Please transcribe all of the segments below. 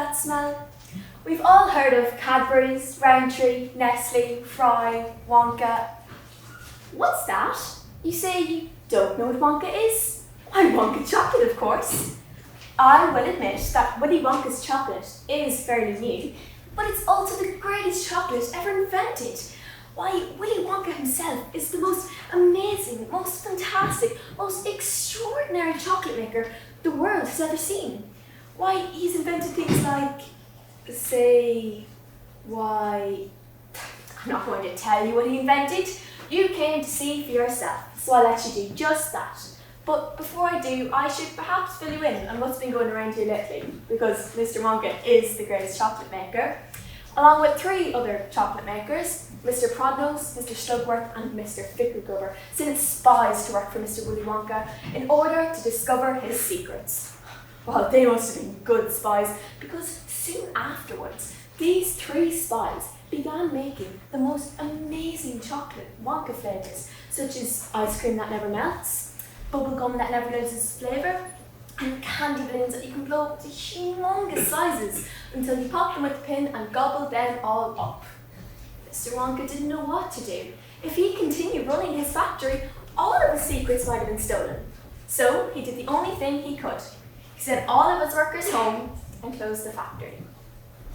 that smell? We've all heard of Cadbury's, Rowntree, Nestle, Fry, Wonka. What's that? You say you don't know what Wonka is? Why, Wonka chocolate, of course. I will admit that Willy Wonka's chocolate is fairly new, but it's also the greatest chocolate ever invented. Why, Willy Wonka himself is the most amazing, most fantastic, most extraordinary chocolate maker the world has ever seen. Why, he's invented things like, I'm not going to tell you what he invented. You came to see for yourself, so I'll let you do just that. But before I do, I should perhaps fill you in on what's been going around here lately, because Mr. Wonka is the greatest chocolate maker, along with 3 other chocolate makers, Mr. Prodnose, Mr. Slugworth and Mr. Fickergover, sent spies to work for Mr. Willy Wonka in order to discover his secrets. Well, they must have been good spies, because soon afterwards, these 3 spies began making the most amazing chocolate Wonka flavours, such as ice cream that never melts, bubblegum that never loses flavour, and candy balloons that you can blow up to humongous sizes until you pop them with a pin and gobble them all up. Mr. Wonka didn't know what to do. If he continued running his factory, all of his secrets might have been stolen. So he did the only thing he could. He sent all of his workers home and closed the factory.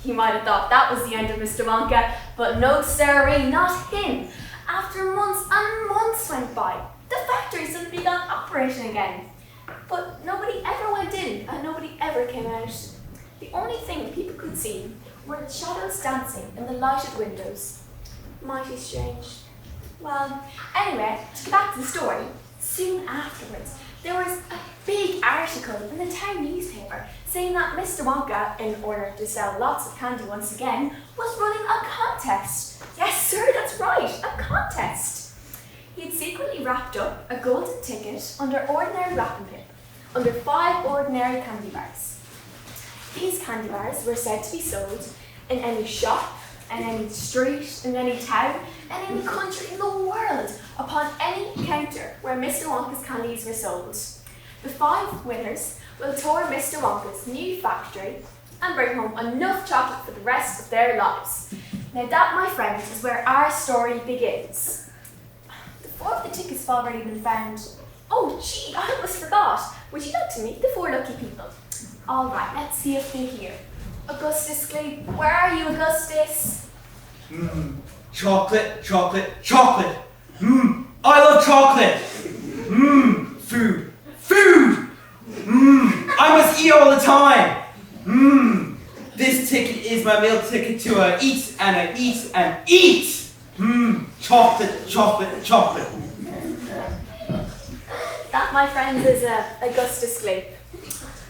You might have thought that was the end of Mr. Wonka, but no sirree, not him. After months and months went by, the factory suddenly began operating again. But nobody ever went in and nobody ever came out. The only thing people could see were the shadows dancing in the lighted windows. Mighty strange. Well, anyway, to get back to the story, soon afterwards, there was a big article in the town newspaper saying that Mr. Wonka, in order to sell lots of candy once again, was running a contest. Yes, sir, that's right, a contest. He had secretly wrapped up a golden ticket under ordinary wrapping paper, under 5 ordinary candy bars. These candy bars were said to be sold in any shop, in any street, in any town, and any country in the world, upon any counter where Mr. Wonka's candies were sold. The 5 winners will tour Mr. Wonka's new factory and bring home enough chocolate for the rest of their lives. Now that, my friends, is where our story begins. The 4 of the tickets have already been found. Oh gee, I almost forgot. Would you like to meet the 4 lucky people? All right, let's see if they're here. Augustus Glebe, where are you, Augustus? Chocolate, chocolate, chocolate. I love chocolate. Food, food. I must eat all the time. This ticket is my meal ticket to eat and eat and eat. Chocolate, chocolate, chocolate. That, my friends, is Augustus Glebe.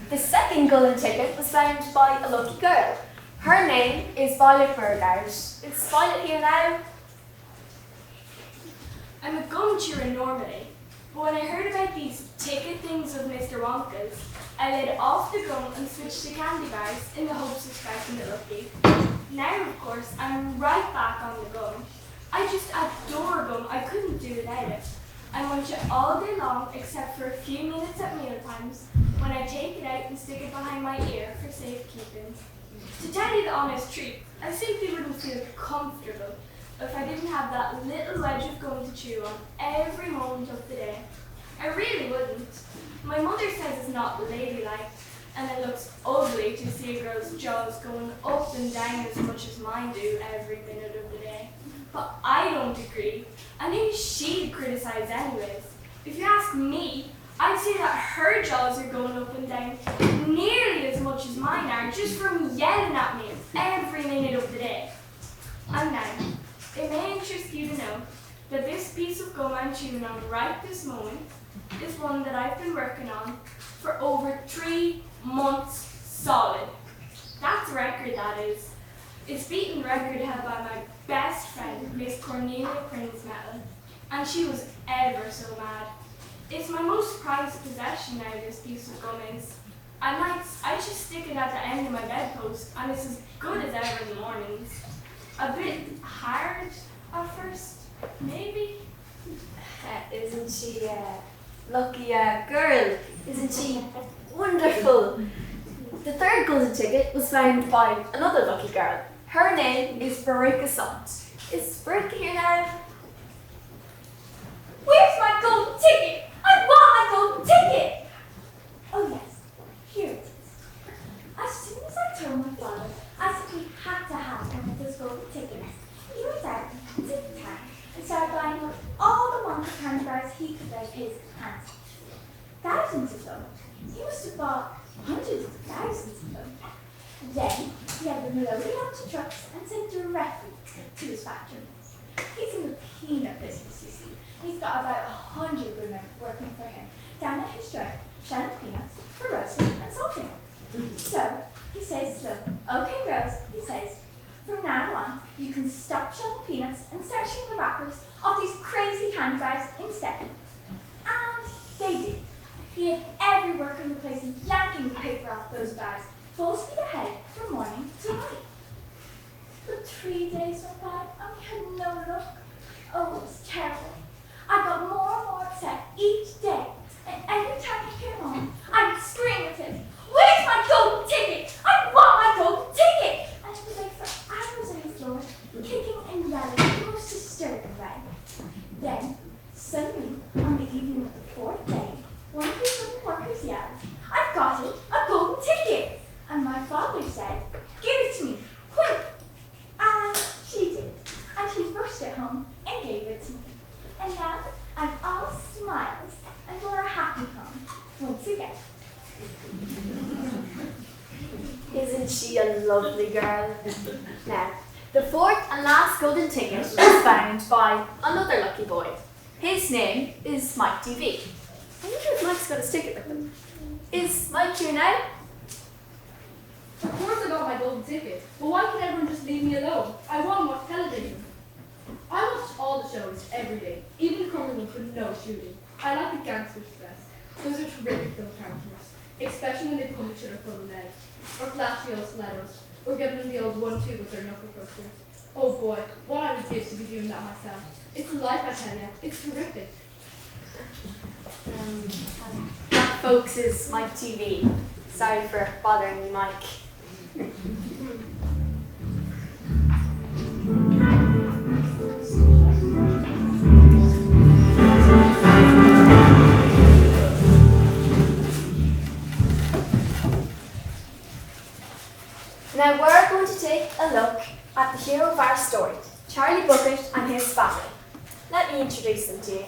The second golden ticket was found by a lucky girl. Her name is Violet Burgard. Is Violet here now? I'm a gum chewer normally, but when I heard about these ticket things of Mr. Wonka's, I laid off the gum and switched to candy bars in the hopes of striking it lucky. Now, of course, I'm right back on the gum. I just adore gum. I couldn't do without it. I munch it all day long except for a few minutes at meal times when I take it out and stick it behind my ear for safekeeping. To tell you the honest truth, I simply wouldn't feel comfortable if I didn't have that little wedge of gum to chew on every moment of the day. I really wouldn't. My mother says it's not ladylike, and it looks ugly to see a girl's jaws going up and down as much as mine do every minute of the day. But I don't agree. I think she'd criticize anyways. If you ask me, I'd say that her jaws are going up and down nearly as much as mine are just from yelling at me every minute of the day. And now, it may interest you to know that this piece of gum I'm chewing on right this moment is one that I've been working on for over 3 months solid. That's a record, that is. It's beaten the record held by my best friend, Miss Cornelia Prince-Metal, and she was ever so mad. It's my most prized possession now, this piece of gum is. At nights, I just stick it at the end of my bedpost, and it's as good as ever in the mornings. A bit hard at first, maybe? Isn't she a lucky girl? Isn't she wonderful? The third golden ticket was found by another lucky girl. Her name is Veronica Sant. Is Veronica here now? Where's my golden ticket? I want my golden ticket! Oh yes, here it is. As soon as I told my father, I simply had to have one of those golden tickets. He went out to the town and started buying up all the Wonka candy bars he could lay his hands on. Thousands of them. He must have bought hundreds of thousands of them. Then he had them loaded onto trucks and sent directly to his factory. He's in the peanut business, you see. He's got about 100 women working for him down at his truck, shelling peanuts for roasting and salting. So he says to them, "Okay, girls," he says, "from now on, you can stop shelling peanuts and start shooting the wrappers off these crazy candy bars instead." And they did. He had every worker in the place yanking the paper off those bars, full speed ahead from morning to night. But 3 days went by and we had no luck. Oh, it was terrible. I got more and more upset each day, and every time he came home, I would scream at him, "Where's my golden ticket? I want my golden ticket!" And he would lay for hours on the floor, kicking and yelling in the most disturbing way. Then, suddenly, on the evening of the fourth day, one of his little workers yelled, "I've got it, a golden ticket!" And my father said, "Give it to me, quick!" And she did. And she rushed it home and gave it to me. And now I'm all smiles and we're a happy home once again. Isn't she a lovely girl? Now, the fourth and last golden ticket was found by another lucky boy. His name is Mike TV. I wonder if Mike's got his ticket with him. Is Mike here now? Of course I got my golden ticket, but why can't everyone just leave me alone? I want to watch television. I watch all the shows every day, even the comedy ones with no shooting. I like the gangsters best. Those are terrific little characters, especially when they pull each other full of lead, or flashy old stilettos, or give them the old 1-2 with their knuckle thrusters. Oh boy, what I would give to be doing that myself. It's a life, I tell you. It's terrific. That, folks, is Mike TV. Sorry for bothering you, Mike. Now we're going to take a look at the hero of our story, Charlie Bucket and his family. Let me introduce them to you.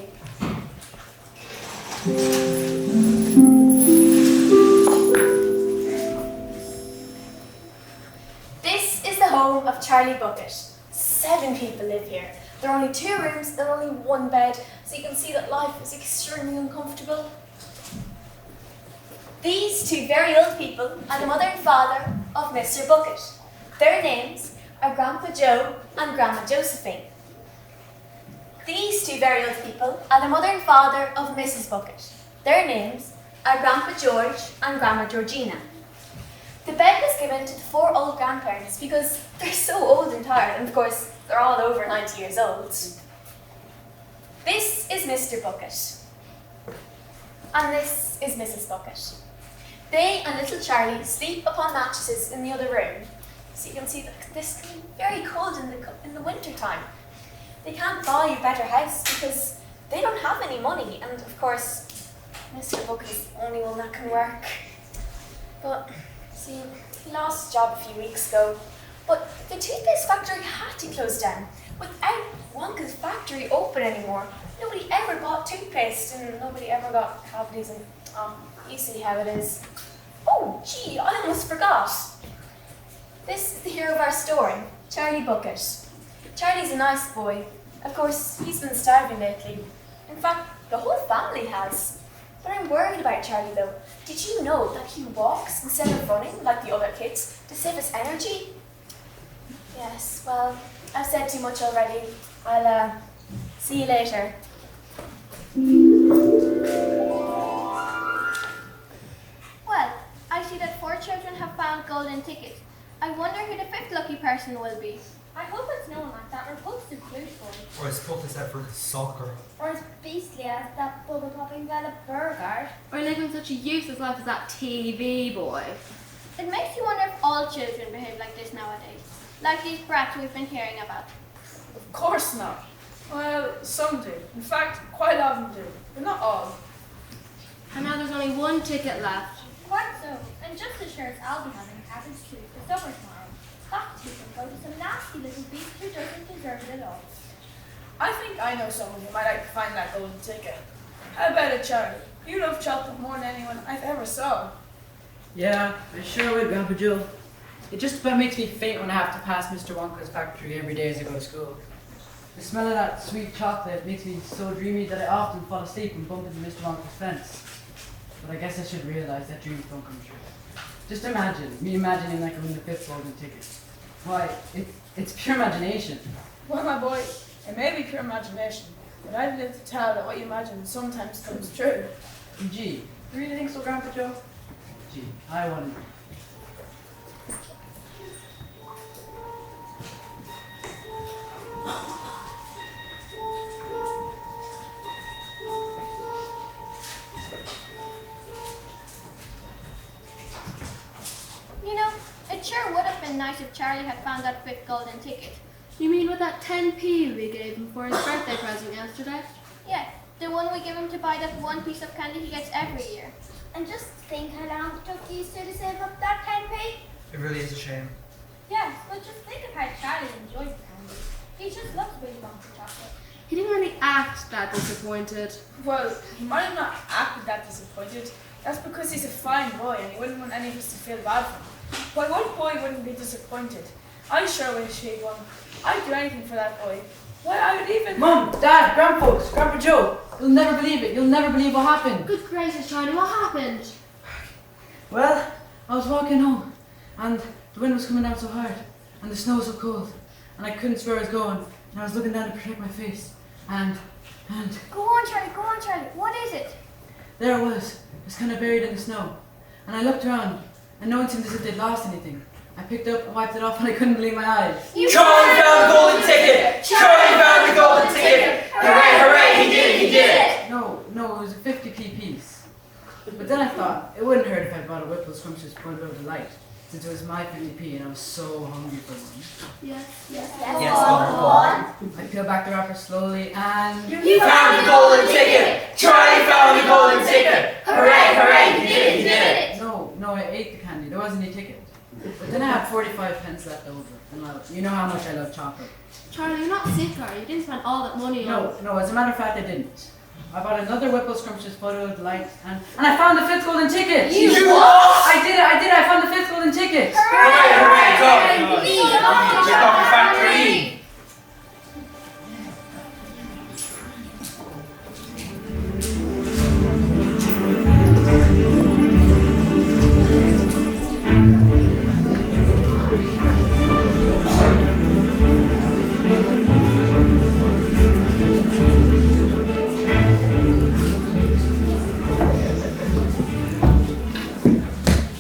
This is the home of Charlie Bucket. 7 people live here. There are only 2 rooms and only 1 bed, so you can see that life is extremely uncomfortable. These 2 very old people are the mother and father of Mr. Bucket. Their names are Grandpa Joe and Grandma Josephine. These 2 very old people are the mother and father of Mrs. Bucket. Their names are Grandpa George and Grandma Georgina. The bed was given to the 4 old grandparents because they're so old and tired, and of course they're all over 90 years old. This is Mr. Bucket. And this is Mrs. Bucket. They and little Charlie sleep upon mattresses in the other room. So you can see that this can be very cold in the winter time. They can't buy a better house because they don't have any money, and of course Mr. Bucket is the only one that can work. But see, he lost his job a few weeks ago, but the toothpaste factory had to close down. Without Wonka's factory open anymore, nobody ever bought toothpaste and nobody ever got cavities, and you see how it is. Oh gee, I almost forgot. This is the hero of our story, Charlie Bucket. Charlie's a nice boy. Of course, he's been starving lately. In fact, the whole family has. But I'm worried about Charlie though. Did you know that he walks instead of running like the other kids to save his energy? Yes, well, I've said too much already. I'll see you later. Well, I see that 4 children have found golden tickets. I wonder who the 5th lucky person will be. I hope it's no one like that repulsive flute boy. Or as focused out for soccer. Or as beastly as that bubble popping fella Burger. Or living such a useless life as that TV boy. It makes you wonder if all children behave like this nowadays. Like these brats we've been hearing about. Of course not. Well, some do. In fact, quite often do, but not all. And now there's only one ticket left. Quite so. And just as sure as I'll be having cabbage stew for supper tomorrow, that too can go to some nasty little beast who doesn't deserve it at all. I think I know someone who might like to find that golden ticket. How about it, Charlie? You love chocolate more than anyone I've ever saw. Yeah, I sure would, Grandpa Joe. It just about makes me faint when I have to pass Mr. Wonka's factory every day as I go to school. The smell of that sweet chocolate makes me so dreamy that I often fall asleep and bump into Mr. Wonka's fence. But I guess I should realize that dreams don't come true. Just imagine, me imagining like I'm in the 5th golden ticket. Why, it's pure imagination. Well, my boy, it may be pure imagination, but I've lived to tell that what you imagine sometimes comes true. Gee, you really think so, Grandpa Joe? Gee, I wonder. You know, it sure would have been nice if Charlie had found that 5th golden ticket. You mean with that 10p we gave him for his birthday present yesterday? Yeah, the one we give him to buy that one piece of candy he gets every year. And just think how long it took you two to save up that 10p. It really is a shame. Yes, but just think of how Charlie enjoys the candy. He just loves Willy Wonka chocolate. He didn't really act that disappointed. Well, he might have not acted that disappointed. That's because he's a fine boy and he wouldn't want any of us to feel bad for him. Why, what boy wouldn't be disappointed? I sure wish he'd won. I'd do anything for that boy. Why, I would even... Mum, Dad, Grandfolks, Grandpa Joe, you'll never believe it. You'll never believe what happened. Good gracious, Charlie, what happened? Well, I was walking home, and the wind was coming down so hard, and the snow was so cold, and I couldn't see where I was going, and I was looking down to protect my face, and Go on, Charlie, what is it? there it was kind of buried in the snow. And I looked around, and no one seemed as if they'd lost anything. I picked it up and wiped it off, and I couldn't believe my eyes. Charlie found the golden ticket! Charlie found the golden ticket! Hooray, hooray, he did it! No, it was a 50p piece. But then I thought, it wouldn't hurt if I bought a Whipple Scrumptious Bundle of Delight, since it was my 50p and I was so hungry for one. Yes. Yes, go on. I peeled back the wrapper slowly, and... You found the golden ticket! Charlie found the golden ticket! Hooray, hooray, he did it! No, I ate the candy. There wasn't any ticket. But then I had 45 pence left over. And you know how much I love chocolate. Charlie, you're not sick, are you? You didn't spend all that money on... No, as a matter of fact, I didn't. I bought another Whipple Scrumptious Photo of Delight, and I found the 5th golden ticket! You what? I did, I found the 5th golden ticket! Hooray, hooray, go! Hooray! Check out the factory!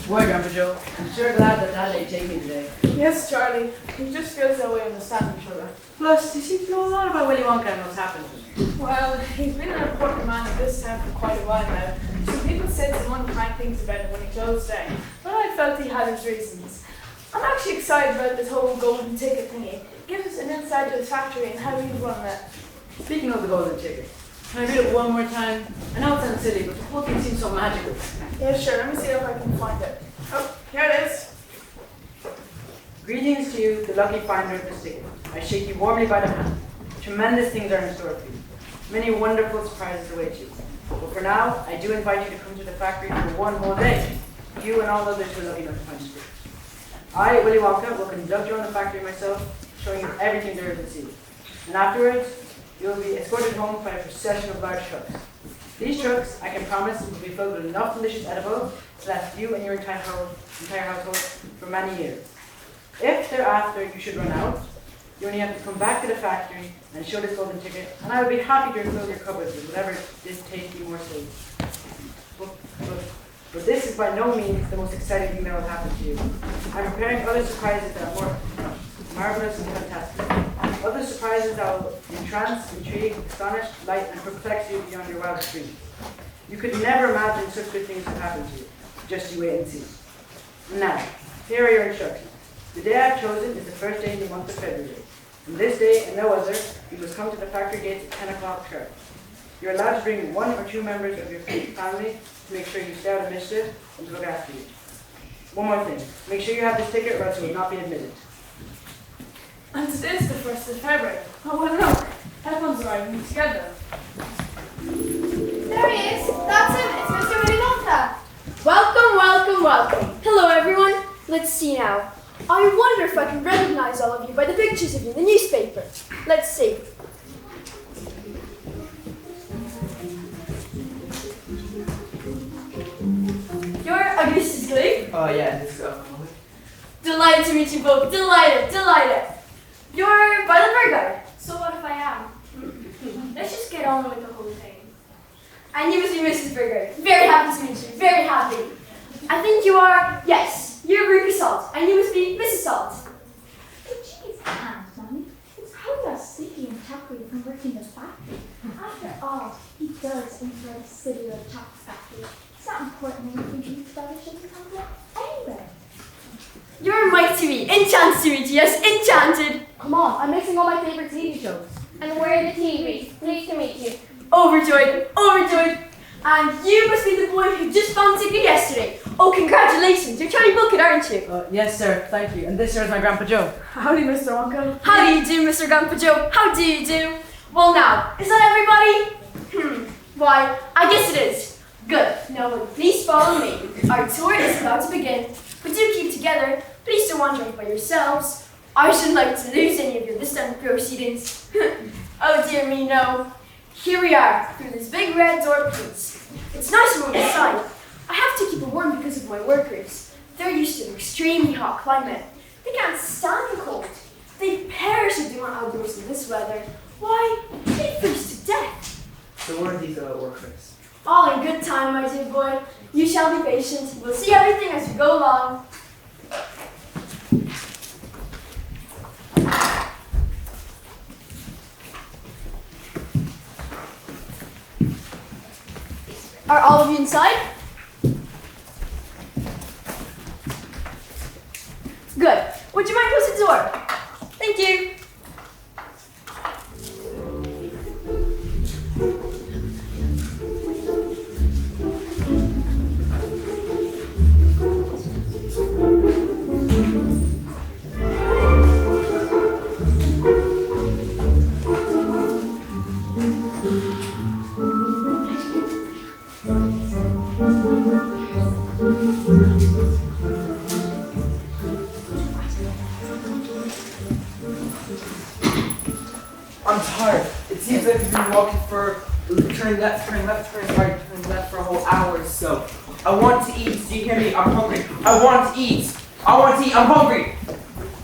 Boy, Grandpa Joe, I'm sure glad that Dad ain't taking me today. Yes, Charlie. He just feels that way understand each other. Plus, you seem to know a lot about Willy Wonka and what's happened. Well, he's been an important man in this town for quite a while now. Some people said some unkind things about him when he closed down, but I felt he had his reasons. I'm actually excited about this whole golden ticket thingy. It gives us an insight to his factory and how he's run it. Speaking of the golden ticket, can I read it one more time? I know it sounds silly, but the whole thing seems so magical. Yeah, sure. Let me see if I can find it. Oh, here it is. Greetings to you, the lucky finder of this ticket. I shake you warmly by the hand. Tremendous things are in store for you. Many wonderful surprises await you. But for now, I do invite you to come to the factory for one whole day. You and all others who are lucky enough to find you. I, Willy Wonka, will conduct you on the factory myself, showing you everything there is to see. And afterwards, you will be escorted home by a procession of large trucks. These trucks, I can promise, will be filled with enough delicious edible to last you and your entire household for many years. If thereafter you should run out, you only have to come back to the factory and show this golden ticket, and I will be happy to refill your cupboards with whatever this tasty morsel. But this is by no means the most exciting thing that will happen to you. I'm preparing other surprises that are more marvelous and fantastic. Other surprises that will entrance, intrigue, astonish, delight, and perplex you beyond your wildest dreams. You could never imagine such good things would happen to you. Just you wait and see. Now, here are your instructions. The day I have chosen is the first day in the month of February. On this day and no other, you must come to the factory gates at 10 o'clock sharp. You're allowed to bring 1 or 2 members of your family to make sure you stay out of mischief and to look after you. One more thing, make sure you have this ticket or else you will not be admitted. And today's the 1st of February. Oh, well, look. Everyone's arriving together. There he is. That's him. It's Mr. Willy Wonka. Welcome, welcome, welcome. Hello, everyone. Let's see now. I wonder if I can recognize all of you by the pictures of you in the newspaper. Let's see. You're Augustus Glee. Oh, yeah, this is Delighted to meet you both. Delighted. You're Violet Virgo. So what if I am? Let's just get on with the whole thing. And you must be Mrs. Virgo. Very happy to meet you. Very happy. I think you are, yes, you're Ruby Salt. And you must be Mrs. Salt. Oh, geez, Aunt Mommy. It's probably that sticky and chocolatey from working in the factory. After all, he does enjoy the city of the chocolate factory. It's not important anything he eats about it shouldn't come to anyway. You're Mike to me. Enchanted to meet you. Yes, enchanted. Come on, I'm missing all my favorite TV shows. And we're the TVs. Pleased to meet you. Overjoyed. And you must be the boy who just found a ticket yesterday. Oh, congratulations. You're Charlie Bucket, aren't you? Yes, sir, thank you. And this here is my Grandpa Joe. Howdy, Mr. Wonka. How do you do, Mr. Grandpa Joe? How do you do? Well, now, is that everybody? Why, I guess it is. Good. Now, please follow me. Our tour is about to begin. But do keep together. Please don't wander off by yourselves. I shouldn't like to lose any of your this time proceedings. Oh dear me, no. Here we are, through this big red door, please. It's nice room inside. I have to keep it warm because of my workers. They're used to an extremely hot climate. They can't stand the cold. They perish if they want outdoors in this weather. Why, they freeze to death. So what are these workers? All in good time, my dear boy. You shall be patient. We'll see everything as we go along. Are all of you inside? Good. Would you mind closing the door? Thank you. I'm tired. It seems like we've been walking for turning left, turning right, turning left for a whole hour or so. I want to eat. Do you hear me? I'm hungry. I want to eat. I'm hungry.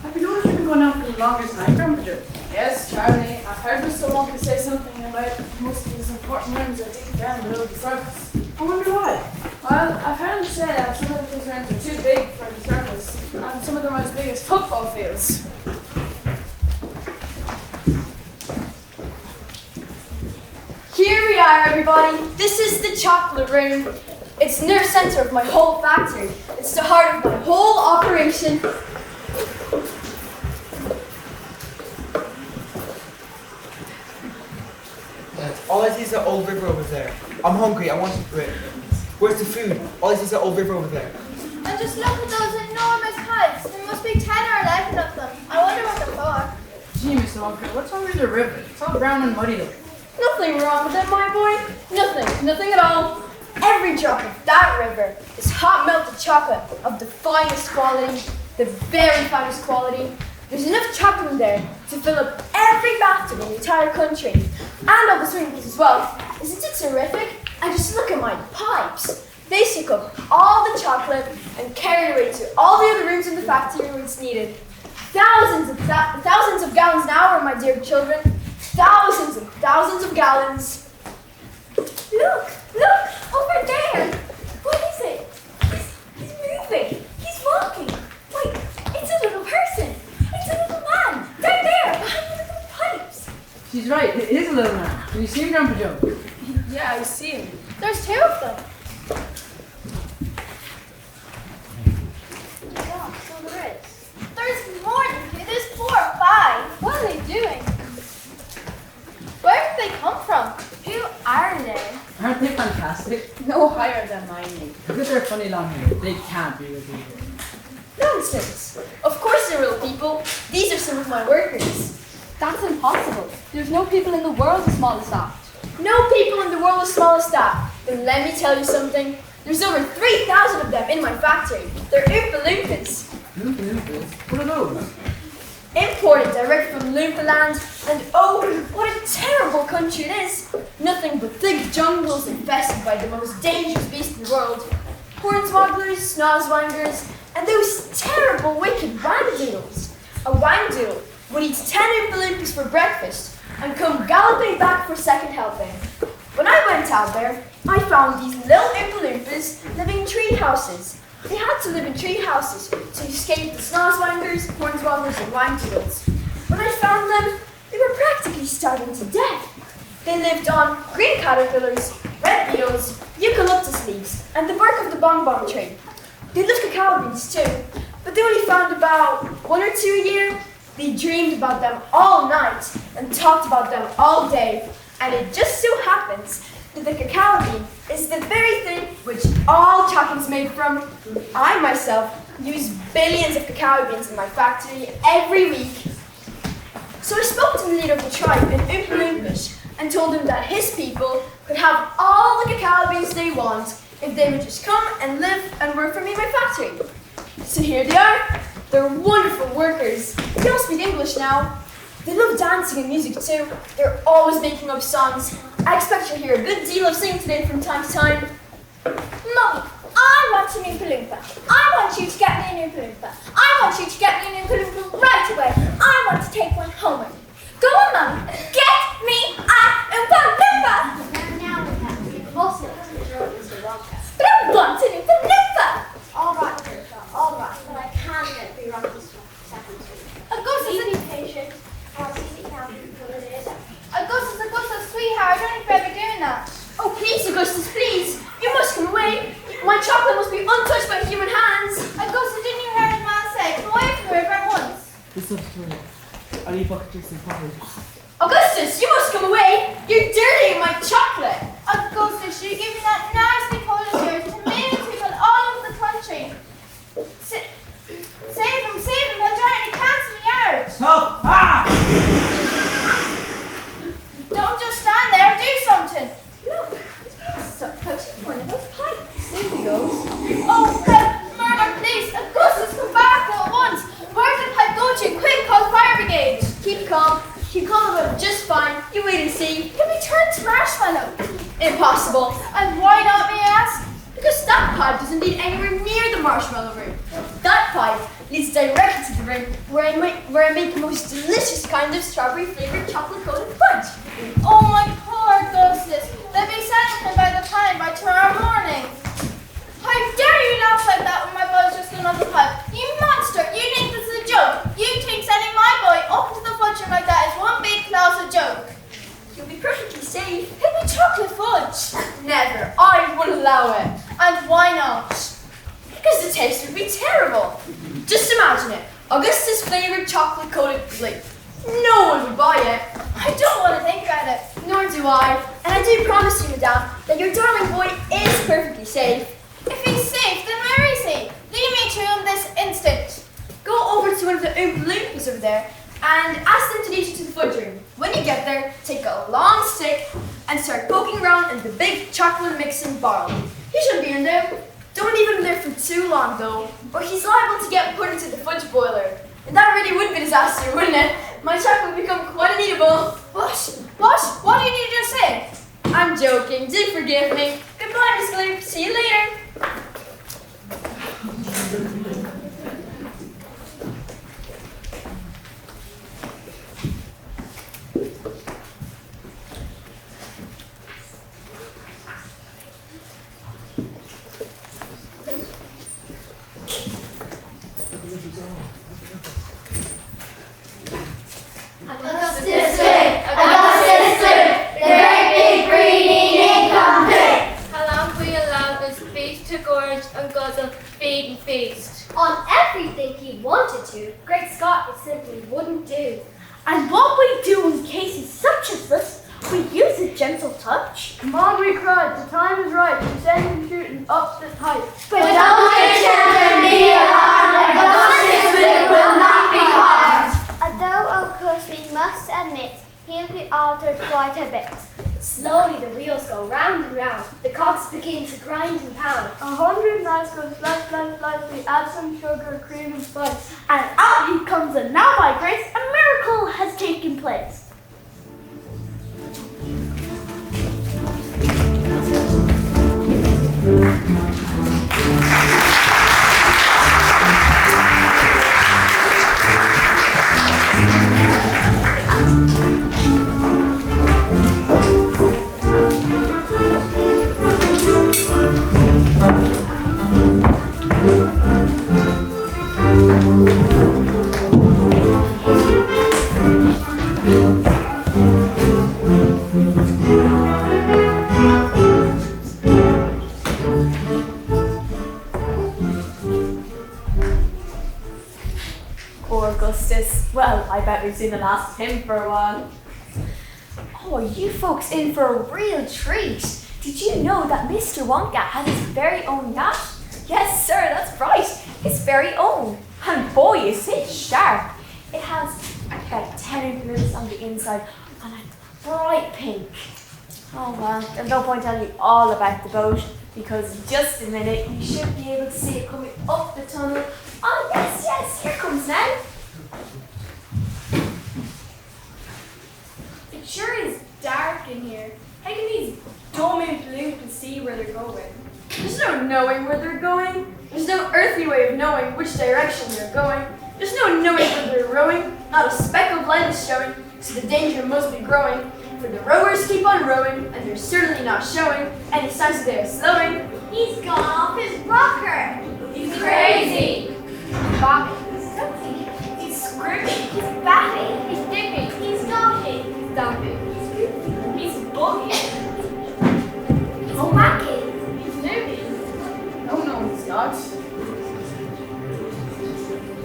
Have you noticed you've been going out for the longest time, Grandpa Joe? Yes, Charlie. I've heard Mr. Wonka say something about most of his important rooms are deep down below the surface. I wonder why. Well, I've heard him say that some of his rooms are too big for the surface, and some of them are as big as football fields. Here we are, everybody. This is the chocolate room. It's the nerve center of my whole factory. It's the heart of my whole operation. All I see is that old river over there. I'm hungry. I want to drink. Where's the food? All I see is that old river over there. And just look at those enormous pipes. There must be 10 or 11 of them. I wonder what they're for. Gee, Mr. Wonka, what's wrong with the river? It's all brown and muddy though. Nothing wrong with it, my boy. Nothing at all. Every drop of that river is hot melted chocolate of the finest quality, the very finest quality. There's enough chocolate in there to fill up every bathtub in the entire country. And all the swimming pools as well. Isn't it terrific? And just look at my pipes. They soak up all the chocolate and carry it away to all the other rooms in the factory where it's needed. Thousands of gallons an hour, my dear children. Thousands and thousands of gallons. Look, over there. What is it? He's moving. He's walking. Wait, it's a little person. It's a little man. Down there, behind the little pipes. She's right, it is a little man. Have you seen Grandpa Joe? Yeah, I see him. There's 2 of them. no higher than my knee. Look at their funny long hair. They can't be real people. Nonsense. Of course they're real people. These are some of my workers. That's impossible. There's no people in the world as small as that. No people in the world as small as that. Then let me tell you something. There's over 3,000 of them in my factory. They're Oompa Loompas. Oompa Loompas? What are those? Imported direct from Loompa Land, and oh, what a terrible country it is! Nothing but thick jungles infested by the most dangerous beasts in the world. Hornswogglers, snozzwangers, and those terrible wicked wangdoodles. A wangdoodle would eat 10 Oompa Loompas for breakfast and come galloping back for second helping. When I went out there, I found these little Oompa Loompas living in tree houses. They had to live in tree houses to escape the snozzwangers, hornswogglers, and wangdoodles. When I found them, they were practically starving to death. They lived on green caterpillars, red beetles, eucalyptus leaves, and the bark of the bonbon tree. They lived cacao beans too, but they only found about 1 or 2 a year. They dreamed about them all night and talked about them all day. And it just so happens that the cacao bean is the very thing which all chocolate is made from. I myself use billions of cacao beans in my factory every week. So I spoke to the leader of the tribe in Oompa Loompas and told him that his people could have all the cacao beans they want if they would just come and live and work for me in my factory. So here they are. They're wonderful workers. They all speak English now. They love dancing and music too. They're always making up songs. I expect you'll hear a good deal of singing today from time to time. Mummy, I want an Oompa Loompa. I want you to get me an Oompa Loompa. I want you to get me an Oompa Loompa right away. I want to take one home with me. Go on, Mummy. Get me an Oompa Loompa. Now we have to be possible to draw Mr. Wonka. But I want an Oompa Loompa. All right, Bertha, all right, but I can't let it be wrong this second too. Augustus, Be patient. I'll see it now what it is. Augustus, sweetheart, don't you ever doing that. Oh, please, Augustus, please. You must come away. My chocolate must be untouched by human hands. Augustus, didn't you hear the man say, come away from the river at once? This is true. I'll eat bucket chips and pottage. Augustus, you must come away. You're dirtying my chocolate. Augustus, you're giving that nasty cold of yours to millions of people all over the country. Save him, he'll drown in cancel the yard. Help! Ah! Don't just stand there, do something. Look, it's touching one of those pipes. There he goes. Oh, help, murder, please. Augustus, come back at once. Where did the pipe go to? Quick, call the fire brigade. Keep calm. Keep calm about it just fine. You wait and see. Can we turn to marshmallow? Impossible. And why not, may I ask? Because that pipe doesn't lead anywhere near the marshmallow room. That pipe leads directly to the room where I make the most delicious kind of strawberry flavoured chocolate coated fudge. Oh, my poor Augustus. They'll be sending him by the pine by tomorrow morning. How dare you laugh like that when my boy's just gone off the pipe? You monster! You think this is a joke? You think sending my boy up into the fudge room like that is one big colossal joke? You'll be perfectly safe. It'll be chocolate fudge. Never. I wouldn't allow it. And why not? Because the taste would be terrible. Just imagine it. Augustus flavoured chocolate coated flake. No one would buy it. I don't want to think about it. Nor do I. And I do promise you, madame, that your darling boy is perfectly safe. If he's safe, then where is he? Lead me to him this instant. Go over to one of the Oompa Loompas over there and ask them to lead you to the fudge room. When you get there, take a long stick and start poking around in the big chocolate mixing bottle. He should be in there. Don't leave him there for too long though, or he's liable to get put into the fudge boiler. And that really would be a disaster, wouldn't it? My chocolate would become quite uneatable. What? What did you just say? I'm joking, do forgive me. Goodbye, Miss Gloop. See you later. and Gonzo feed and feast. On everything he wanted to. Great Scott, it simply wouldn't do. And what we do in cases such as this, We use a gentle touch. Mom, we cried. The time is right to send him shooting up this height. But don't let children be alarmed. Augustus will not be harmed. Although, of course, we must admit, he'll be altered quite a bit. Slowly the wheels go round and round. The cogs begin to grind and pound. 100 nights go slice, slice, slice. We add some sugar, cream, and spice. And out he comes, and now by grace, a miracle has taken place. Poor Augustus. Well, I bet we've seen the last of him for a while. Oh, are you folks in for a real treat? Did you know that Mr. Wonka has his very own yacht? Yes, sir, that's right. His very own. And boy, is it sharp. It has about 10 implements on the inside and a bright pink. Oh well, there's no point telling you all about the boat because in just a minute you should be able to see it coming up the tunnel. Oh yes, yes, here it comes now. It sure is dark in here. How can these dumb implements see where they're going? There's no knowing where they're going. There's no earthly way of knowing which direction they're going. There's no knowing where they're rowing. Not a speck of light is showing, so the danger must be growing. For the rowers keep on rowing, and they're certainly not showing any signs that they are slowing. He's gone off his rocker. He's crazy. Bobbing. He's soaking. He's screaming. He's batting. He's dipping. He's docking. He's dumping. He's goofy. He's bugging. He's whacking. He's moving. No, he's not.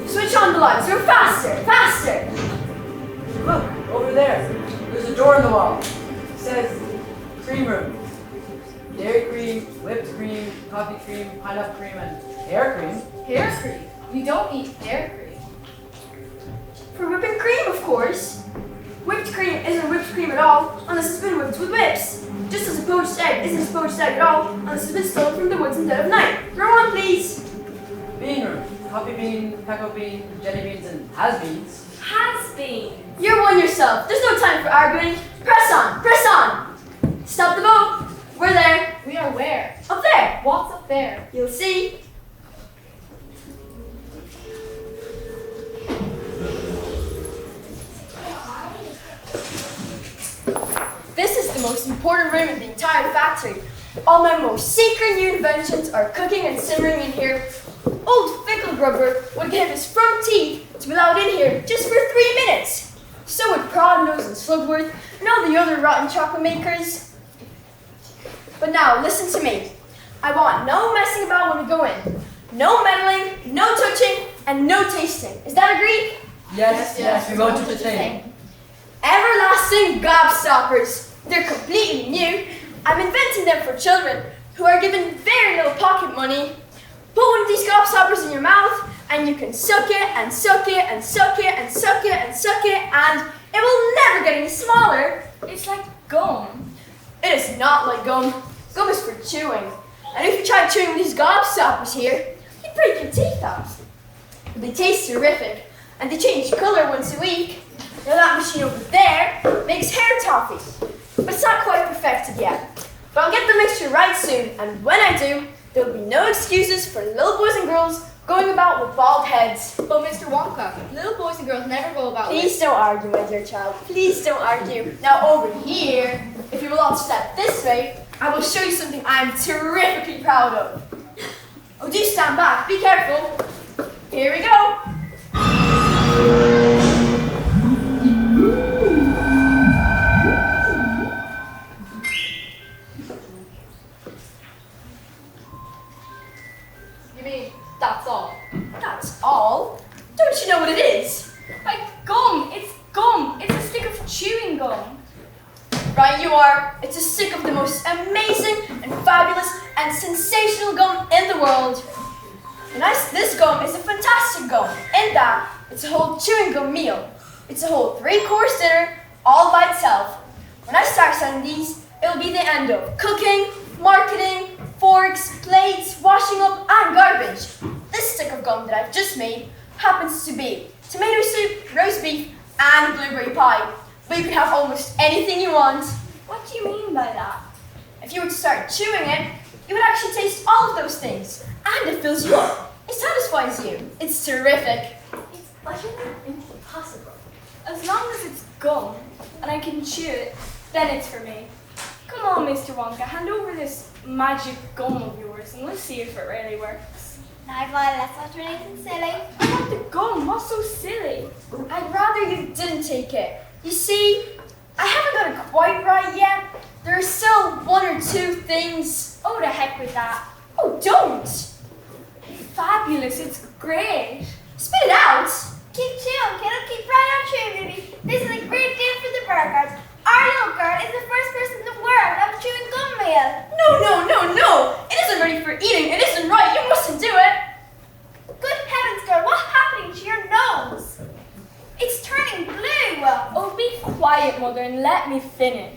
Switch on the lights. Go faster, faster. Look, over there. There's a door in the wall. It says cream room. Dairy cream, whipped cream, coffee cream, pineapple cream, and hair cream. Hair cream? You don't eat hair cream. For whipping cream, of course. Whipped cream isn't whipped cream at all unless it's been whipped with whips. Just as a poached egg isn't a poached egg at all unless it's been stolen from the woods in the dead of night. Go on, please. Bean room. Coffee bean, peco bean, jelly beans, and has-beens. Has-been. You're one yourself. There's no time for arguing. Press on, press on. Stop the boat. We're there. We are where? Up there. What's up there? You'll see. This is the most important room in the entire factory. All my most secret new inventions are cooking and simmering in here. Old Fickle Grubber would give his front teeth to be allowed in here just for 3 minutes. So would Prodnose and Slugworth and all the other rotten chocolate makers. But now, listen to me. I want no messing about when we go in. No meddling, no touching, and no tasting. Is that agreed? Yes, we won't do the thing. Everlasting gobstoppers. They're completely new. I'm inventing them for children who are given very little pocket money. Put one of these gobstoppers in your mouth and you can suck it and suck it and suck it and suck it and suck it and it will never get any smaller. It's like gum. It is not like gum. Gum is for chewing. And if you try chewing these gobstoppers here, you break your teeth out. But they taste terrific and they change color once a week. Now that machine over there makes hair toffee, but it's not quite perfected yet. But I'll get the mixture right soon, and when I do, there will be no excuses for little boys and girls going about with bald heads. But Mr. Wonka, little boys and girls never go about Please don't argue, my dear child. Please don't argue. Now over here, if you will all step this way, I will show you something I am terrifically proud of. Oh, do stand back. Be careful. Here we go. You mean that's all? That's all? Don't you know what it is? Like gum. It's gum. It's a stick of chewing gum. Right. right you are. It's a stick of the most amazing and fabulous and sensational gum in the world. And this gum is a fantastic gum in that it's a whole chewing gum meal. It's a whole 3-course dinner all by itself. When I start selling these, it'll be the end of cooking, marketing, forks, plates, washing up, and garbage. This stick of gum that I've just made happens to be tomato soup, roast beef, and blueberry pie. But you can have almost anything you want. What do you mean by that? If you were to start chewing it, you would actually taste all of those things. And it fills you up. It satisfies you. It's terrific. It's utterly impossible. As long as it's gum and I can chew it, then it's for me. Come on, Mr. Wonka, hand over this magic gum of yours and we'll see if it really works. Now, Violet, that's not anything silly. I want the gum. What's so silly? I'd rather you didn't take it. You see, I haven't got it quite right yet. There are still 1 or 2 things. Oh, the heck with that. Oh, don't! Fabulous, it's great. Spit it out! Keep chewing, kiddo. Keep right on chewing, baby. This is a great deal for the burgers. Our little girl is the first person in the world to have a chewing gum meal. No! It isn't ready for eating. It isn't right. You mustn't do it. Good heavens, girl. What's happening to your nose? It's turning blue. Oh, be quiet, Mother, and let me finish.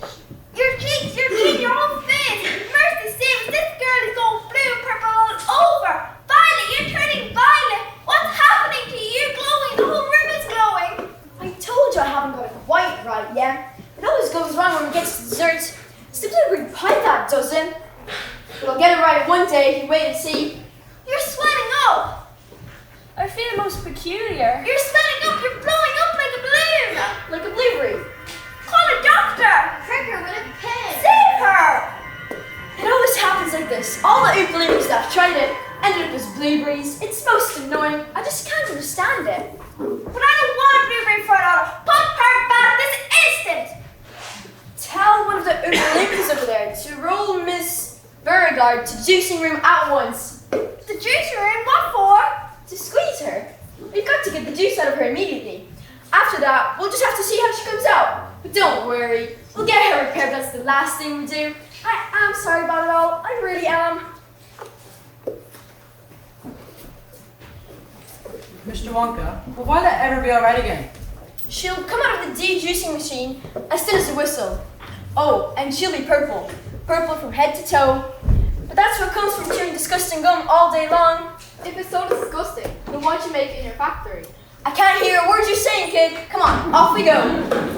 Your cheeks, your chin, your whole face. Mercy sakes, this girl is going blue and purple all over. Violet, you're turning violet. What's happening to you? You're glowing. The whole room is glowing. I told you I haven't got it quite right yet. It always goes wrong when we get to dessert. It's the blueberry pie that doesn't. But I'll get it right one day. You wait and see. You're swelling up. I feel most peculiar. You're swelling up. You're blowing up like a balloon. Like a blueberry. Call a doctor. Prick her with a pin. Save her. It always happens like this. All the blueberries that tried it ended up as blueberries. It's most annoying. I just can't understand it. But I don't want a blueberry for an auto. Put her back this instant. Tell one of the blueberries over there to roll Miss Beauregard to juicing room at once. The juicer room? What for? To squeeze her. We've got to get the juice out of her immediately. After that, we'll just have to see how she comes out. But don't worry, we'll get her repaired. That's the last thing we do. I am sorry about it all. I really am. Mr. Wonka, will Violet ever be alright again? She'll come out of the de-juicing machine as soon as a whistle. Oh, and she'll be purple. Purple from head to toe. But that's what comes from chewing disgusting gum all day long. If it's so disgusting, then why'd you make it in your factory? I can't hear a word you're saying, kid. Come on, off we go.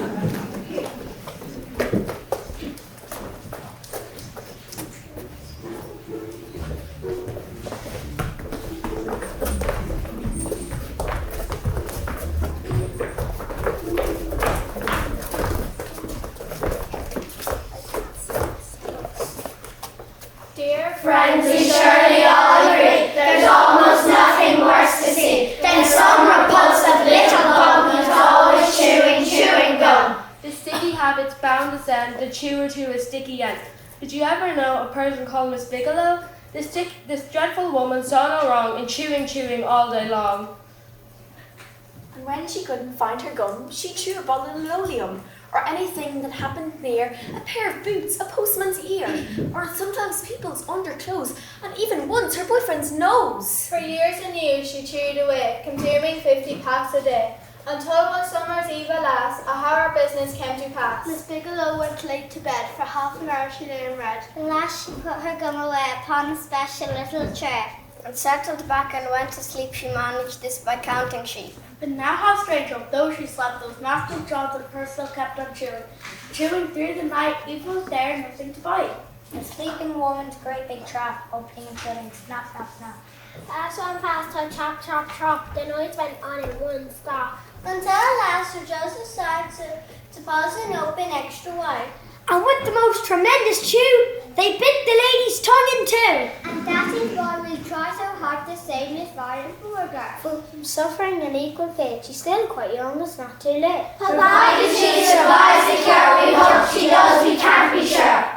Friends, we surely all agree, there's almost nothing worse to see than some repulsive little bum who's always chewing gum. The sticky habit's bound to send the chewer to a sticky end. Did you ever know a person called Miss Bigelow? This dreadful woman saw no wrong in chewing all day long. And when she couldn't find her gum, she'd chew a bottle of linoleum, or anything that happened near, a pair of boots, a postman's ear, or sometimes people's underclothes, and even once her boyfriend's nose. For years and years she chewed away, consuming 50 packs a day, until one summer's eve at last, a horror business came to pass. Miss Bigelow went late to bed. For half an hour she lay and read. At last she put her gum away upon a special little chair, and settled back and went to sleep. She managed this by counting sheep. But now how strange, although she slept, those massive jaws of hers still kept on chewing through the night, even was there nothing to bite. A sleeping woman's great big trap, opening and shutting, snap, snap, snap. As one passed her, chop, chop, chop, the noise went on in one stop, until at last her jaws decided to pause and open extra wide. And with the most tremendous chew, they bit the lady's tongue in two. And that is why we try so hard to save Miss Violet Beauregard from suffering an equal fate. She's still quite young, it's not too late. Provided she survives the cure, we hope she does, we can't be sure.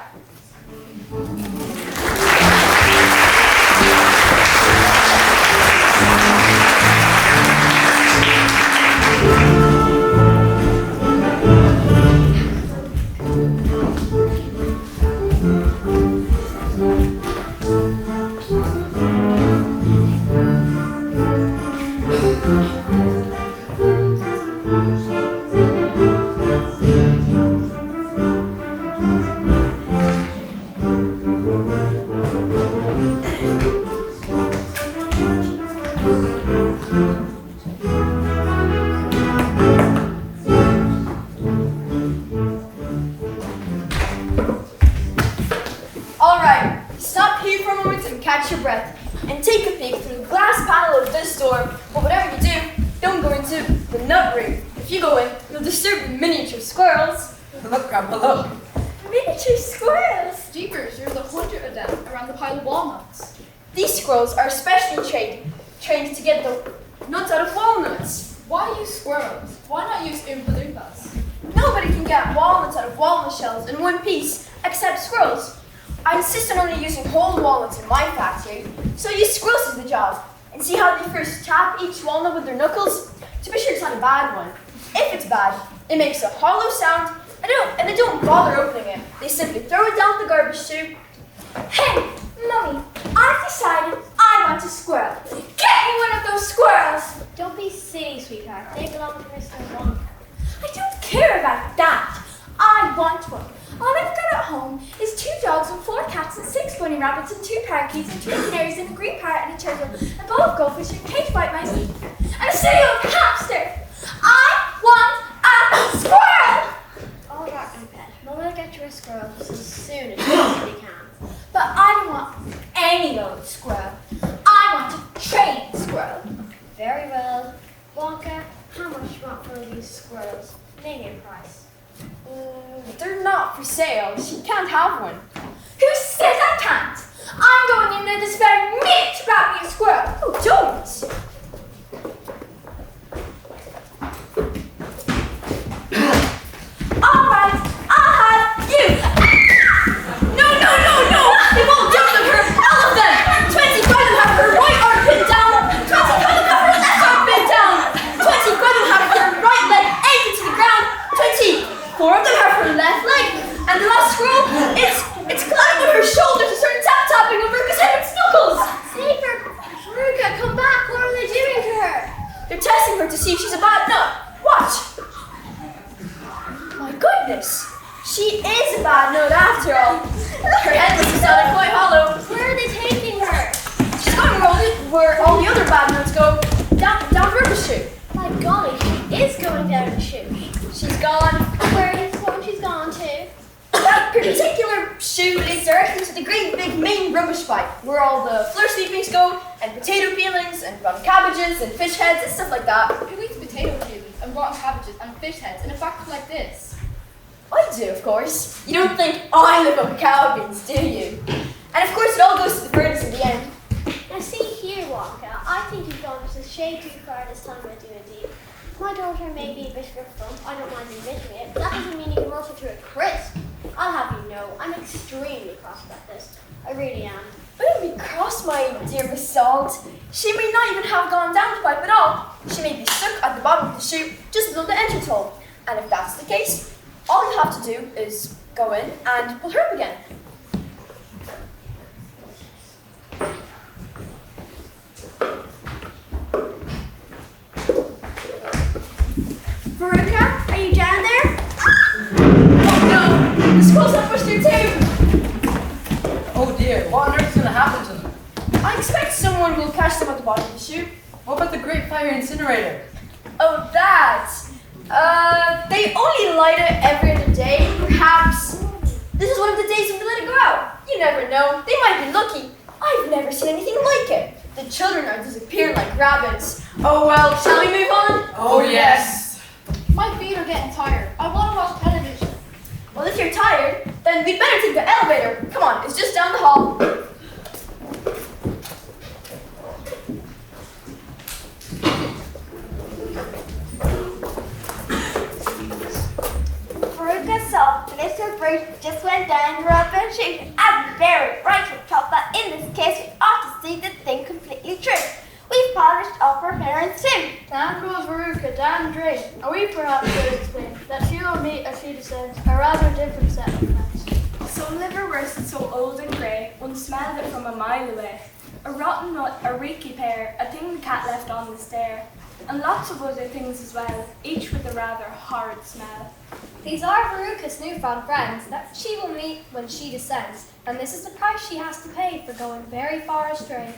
The nut room. If you go in, you'll disturb the miniature squirrels. Look, Grandpa, look. Miniature squirrels? Jeepers, there's 100 of them around the pile of walnuts. These squirrels are specially trained to get the nuts out of walnuts. Why use squirrels? Why not use Oompa Loompas? Nobody can get walnuts out of walnut shells in one piece except squirrels. I insist on only using whole walnuts in my factory, so I use squirrels as the job. And see how they first tap each walnut with their knuckles to be sure it's not a bad one. If it's bad, it makes a hollow sound, and they don't bother opening it. They simply throw it down the garbage chute. Hey, Mummy, I've decided I want a squirrel. Get me one of those squirrels! Don't be silly, sweetheart. They belong to Mr. Wonka. I don't care about that. I want one. All I've got at home is 2 dogs and 4 cats and 6 bunny rabbits and 2 parakeets and 2 canaries and a green parrot and a turtle, a bowl of goldfish and a cage of white mice and a silly old hamster. I want a squirrel! All right, my pet. Mum will get you a squirrel just as soon as she possibly can. But I don't want any old squirrel. I want a trained squirrel. Very well. Wonka, how much you want for these squirrels? Name your price. They're not for sale. She can't have one. Who says I can't? I'm going in there this very minute to grab me a squirrel. Oh, don't! All right, I'll have you. No! They won't do them, her! All of them! 20 will have her right arm pinned down. 20 will have her left arm pinned down. 20 will have her right leg anchored to the ground. 4 of them have her left leg. And the last squirrel, it's climbing on her shoulders and starting tap-tapping on Ruka's head with knuckles. Save her! Ruka, come back! What are they doing to her? They're testing her to see if she's a bad nut. What? My goodness! She is a bad nut after all. Her head must have sounded quite hollow. Where are they taking her? She's going where all the other bad nuts go. Down Ruka's chute. My golly, she is going down the chute. She's gone. Where is the one she's gone to? That particular chute leads directly to the great big main rubbish pipe, where all the floor sweepings go, and potato peelings, and rotten cabbages, and fish heads, and stuff like that. Who eats potato peelings and rotten cabbages and fish heads in a factory like this? I do, of course. You don't think I live up cow beans, do you? And of course it all goes to the furnace in the end. Now see here, Wonka, I think you've gone just a shade too far this time with D&D. My daughter may be a bit of fun, I don't mind admitting it, but that doesn't mean you can roast her to a crisp. I'll have you know, I'm extremely cross about this. I really am. Don't be cross, my dear Miss Salt. She may not even have gone down the pipe at all. She may be stuck at the bottom of the chute, just below the entrance hole. And if that's the case, all you have to do is go in and pull her up again. Veruca, are you down there? Oh no! The squirrels have pushed her too! Oh dear, what on earth is going to happen to them? I expect someone will catch them at the bottom of the chute. What about the Great Fire Incinerator? Oh, that! They only light it every other day, perhaps. This is one of the days when they let it go out. You never know. They might be lucky. I've never seen anything like it. The children are disappearing like rabbits. Oh well, shall we move on? Oh yes! My feet are getting tired. I want to watch television. Well, if you're tired, then we'd better take the elevator. Come on, it's just down the hall. Veruca saw Mr. Bruce just went down the rubber chute. I'm very right to top, but in this case, we ought to see the thing completely true. We've polished off her parents too. Down goes Veruca, down the drain. Are we perhaps to explain that she will meet as she descends a rather different set of friends? Some live are worse and so old and grey, one smelled it from a mile away. A rotten nut, a reeky pear, a thing the cat left on the stair, and lots of other things as well, each with a rather horrid smell. These are Veruca's newfound friends that she will meet when she descends, and this is the price she has to pay for going very far astray.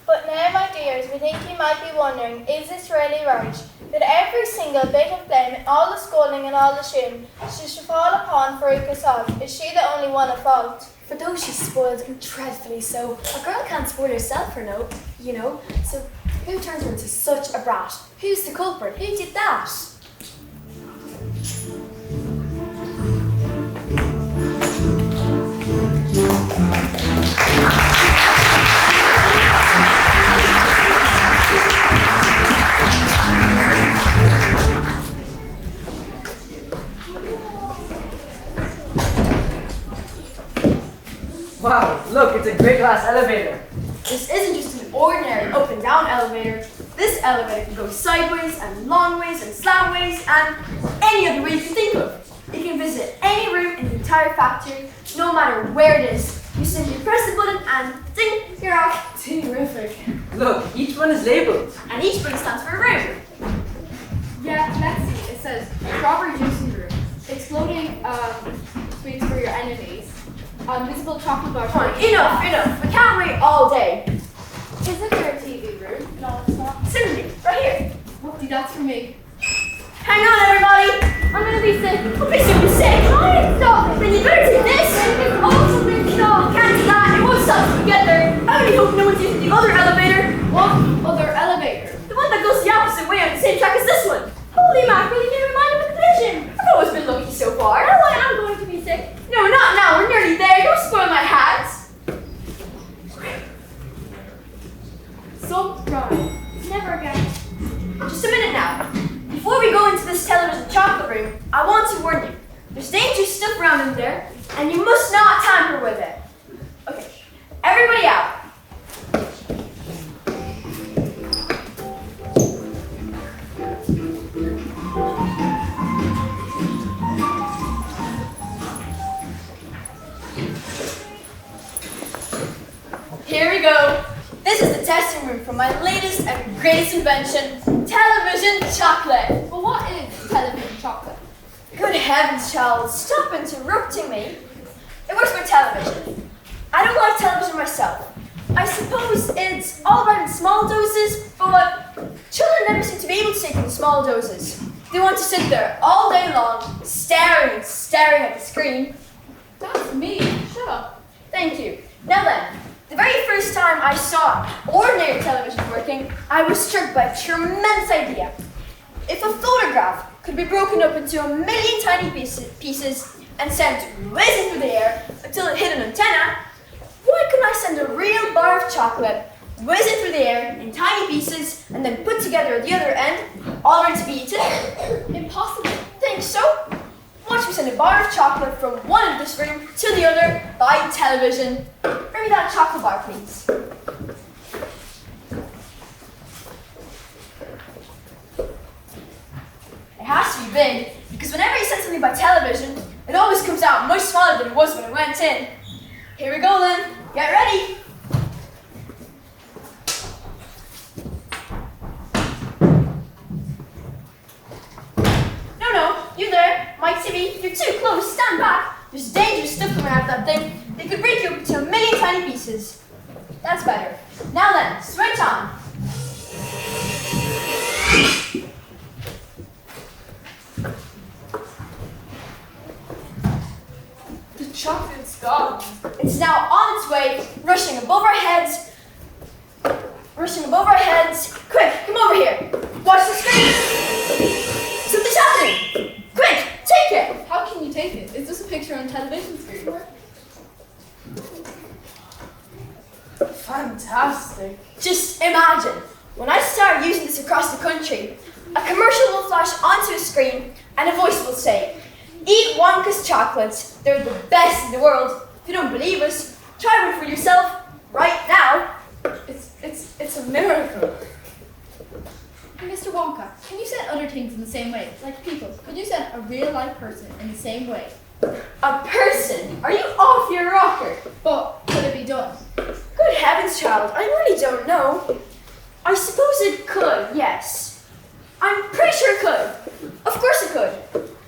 But now, my dears, we think you might be wondering, is this really right? That every single bit of blame, all the scolding and all the shame, should fall upon Veruca Salt? Is she the only one at fault? For though she's spoiled and dreadfully so, a girl can't spoil herself for no, you know, so Who turns her into such a brat? Who's the culprit? Who did that? Wow, look, it's a great glass elevator. This isn't just an ordinary up and down elevator. This elevator can go sideways and long ways and slant ways and any other way you can think of. It can visit any room in the entire factory, no matter where it is. You simply press the button and ding, you're off. Terrific. Look, each one is labeled. And each button stands for a room. Yeah, let's see. It says strawberry juicing room, exploding sweets for your enemies, invisible chocolate bar. Come on, enough. We can't wait all day. Isn't there a TV room? No, it's not. Certainly, right here. Whoopty, that's for me. Hang on, everybody. I'm gonna be sick. I'll be super sick. Stop. Then you better take this. It's awesome. Stop. Can't do that. It won't stop till we get there. I only hope no one's using the other elevator. What other elevator? The one that goes the opposite way on the same track as this one. Holy mackerel, you never mind the collision. I've always been lucky so far. Oh, I'm going to be sick. No, not now. We're nearly there. Don't spoil my hat. Surprise. Never again. Just a minute now. Before we go into this television chocolate room, I want to warn you. There's dangerous stuff around in there, and you must not tamper with it. Okay, everybody out. Here we go. This is the testing room for my latest and greatest invention, television chocolate. But what is television chocolate? Good heavens, child, stop interrupting me. It works with television. I don't like television myself. I suppose it's all right in small doses, but children never seem to be able to take in small doses. They want to sit there all day long, staring at the screen. That's me. Shut up. Thank you. Now then, the very first time I saw ordinary television working, I was struck by a tremendous idea. If a photograph could be broken up into a million tiny pieces and sent whizzing through the air until it hit an antenna, why couldn't I send a real bar of chocolate whizzing through the air in tiny pieces and then put together at the other end, all ready to be eaten? Impossible. Think so? Watch me send a bar of chocolate from one end of this room to the other by television. Bring me that chocolate bar, please. It has to be big, because whenever you send something by television, it always comes out much smaller than it was when it went in. Here we go then. Get ready. No, you there. Mike TV, you're too close. Stand back. There's dangerous stuff coming out of that thing. They could break you up into a million tiny pieces. That's better. Now then, switch on. The chocolate's gone. It's now on its way, rushing above our heads. Quick, come over here. Watch the screen. Something's happening. Quick, take it. How can you take it? Is this a picture on television screen? Fantastic. Just imagine, when I start using this across the country, a commercial will flash onto a screen and a voice will say, "Eat Wonka's chocolates. They're the best in the world. If you don't believe us, try one for yourself right now." It's a miracle. Mr. Wonka, can you set other things in the same way? Like people, could you set a real life person in the same way? A person? Are you off your rocker? But could it be done? Good heavens, child, I really don't know. I suppose it could, yes. I'm pretty sure it could. Of course it could.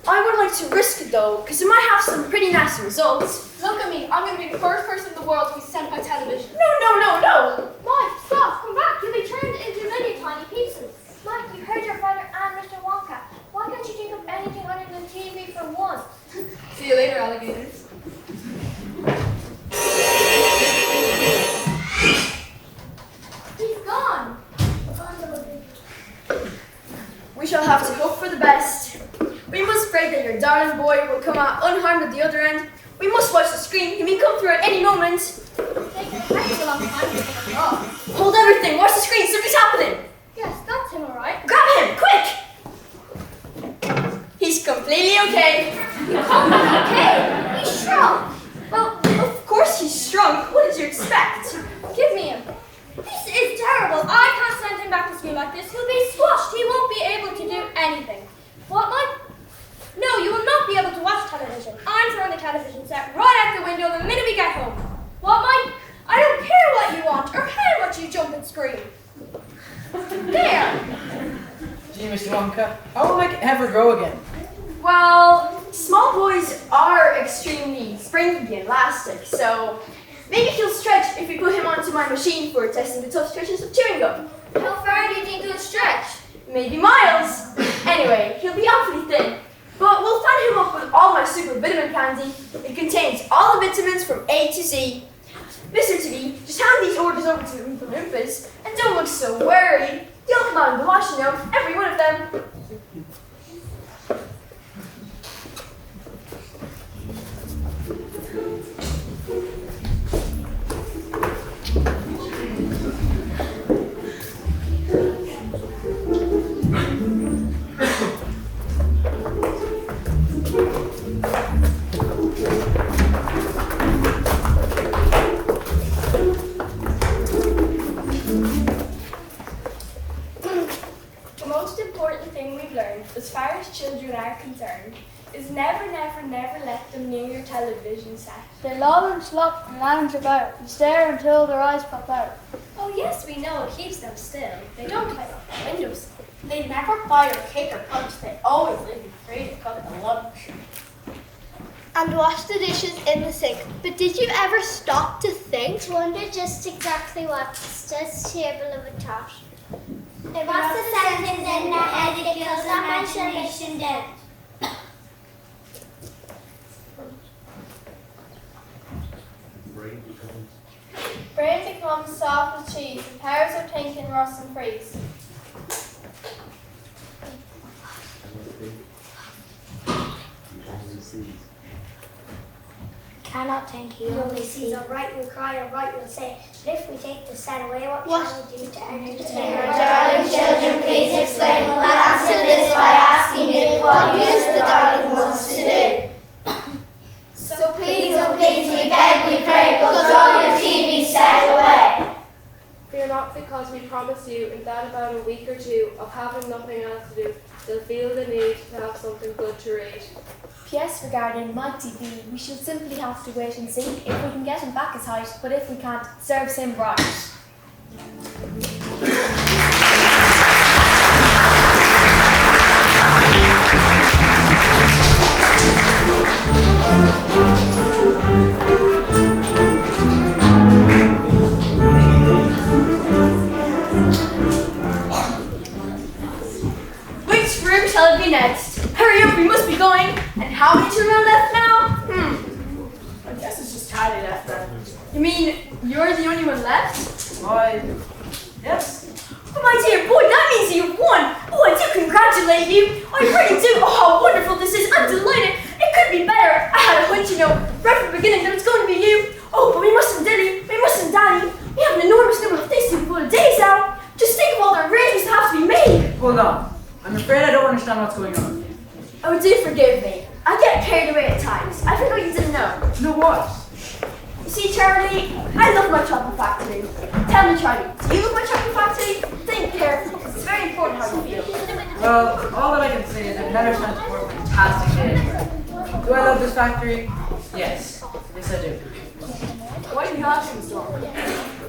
I would like to risk it though, because it might have some pretty nasty results. Look at me, I'm going to be the first person in the world to be sent by television. No. Mike, stop, come back. You'll be turned into many tiny pieces. Mike, you heard your father and Mr. Wonka. Why can't you think of anything other than TV for once? See you later, alligators. He's gone. to hope for the best. We must pray that your darling boy will come out unharmed at the other end. We must watch the screen. He may come through at any moment. Hold everything. Watch the screen. Something's happening. Yes, that's him, alright. Grab him, quick! He's completely okay. Okay, he's strong. Well, of course he's strong. What did you expect? Give me him. This is terrible. I can't send him back to school like this. He'll be squashed. He won't be able to do anything. What, Mike? No, you will not be able to watch television. I'm throwing the television set right out the window the minute we get home. What, Mike? I don't care what you want or how much you jump and scream. There! Gee, Mr. Wonka, how will Mike ever grow again? Well, small boys are extremely springy and elastic, so maybe he'll stretch if we put him onto my machine for testing the tough stretches of chewing gum. How far do you think he'll stretch? Maybe miles. Anyway, he'll be awfully thin. But we'll fan him up with all my super vitamin candy. It contains all the vitamins from A to Z. Mr. TV, just hand these orders over to the Oompa Loompas and don't look so worried. They'll come out in the wash, you know, every one of them. As far as children are concerned, is never let them near your television set. They loll and slop and lounge about and stare until their eyes pop out. Oh yes, we know it keeps them still. They don't climb up the windows. They never bite or kick or punch. They always leave you free to cook the lunch. And wash the dishes in the sink. But did you ever stop to think? Wonder just exactly what's this table of a thought. What's the sentence in the head that kills imagination dead? Brain becomes soft as cheese, and powers of thinking rust and freeze. Cannot think, he only sees. He'll write and cry and write and say, but if we take the set away, what shall we do to entertain Our our darling children, please explain. We'll answer this by asking you what use the darling wants to do. So please, oh please, we beg, we pray, we'll throw your TV set away. Fear not, because we promise you in that about a week or two of having nothing else to do, they'll feel the need to have something good to read. P.S. regarding Mike TV, we shall simply have to wait and see if we can get him back his height, but if we can't, serves him right. Which room shall it be next? Hurry up, we must be going. And how many children are left now? I guess it's just Charlie left then. You mean you're the only one left? Why, yes. Oh my dear boy, that means you've won. Oh, I do congratulate you. I really do. Oh, how wonderful this is. I'm delighted. It could be better. I had a hunch, you know, right from the beginning that it's going to be you. Oh, but we mustn't dilly. We mustn't dally. We have an enormous number of things to be full of days out. Just think of all the arrangements that have to be made. Hold on. I'm afraid I don't understand what's going on. Oh, do forgive me. I get carried away at times. I forgot you didn't know. No what? You see, Charlie, I love my chocolate factory. Tell me, Charlie, do you love my chocolate factory? Think carefully, because it's very important how you feel. Well, all that I can say is I've never spent a more fantastic day anywhere. Do I love this factory? Yes. Yes, I do. Why do you ask me, Storm?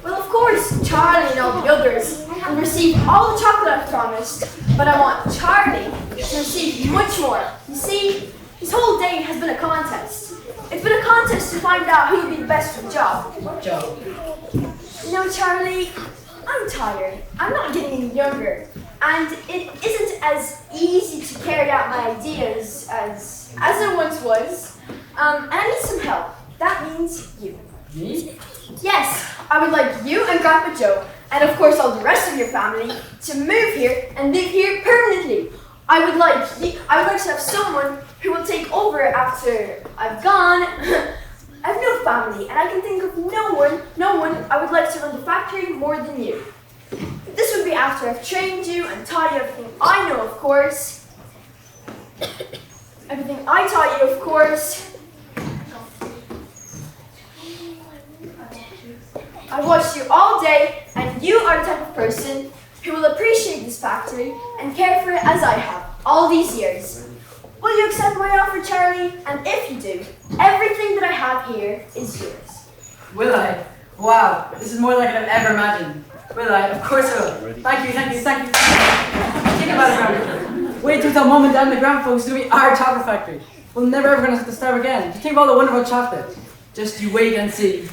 Well, of course, Charlie and all the others will receive all the chocolate I've promised, but I want Charlie to receive much more. You see, this whole day has been a contest. It's been a contest to find out who would be the best for the job. What job? You know, Charlie, I'm tired. I'm not getting any younger. And it isn't as easy to carry out my ideas as it once was. And I need some help. That means you. Me? Yes, I would like you and Grandpa Joe, and of course all the rest of your family, to move here and live here permanently. I would like to have someone who will take over after I've gone. I have no family, and I can think of no one I would like to run the factory more than you. This would be after I've trained you and taught you everything I know, of course. Everything I taught you, of course. I watched you all day, and you are the type of person who will appreciate this factory and care for it as I have all these years. Will you accept my offer, Charlie? And if you do, everything that I have here is yours. Will I? Wow, this is more like I've ever imagined. Will I? Of course I will. Thank you. Think about it, Grandpa. Wait till Mum and Dad and the grandfolks do me our chocolate factory. We're never ever going to have to starve again. Just think of all the wonderful chocolate. Just you wait and see.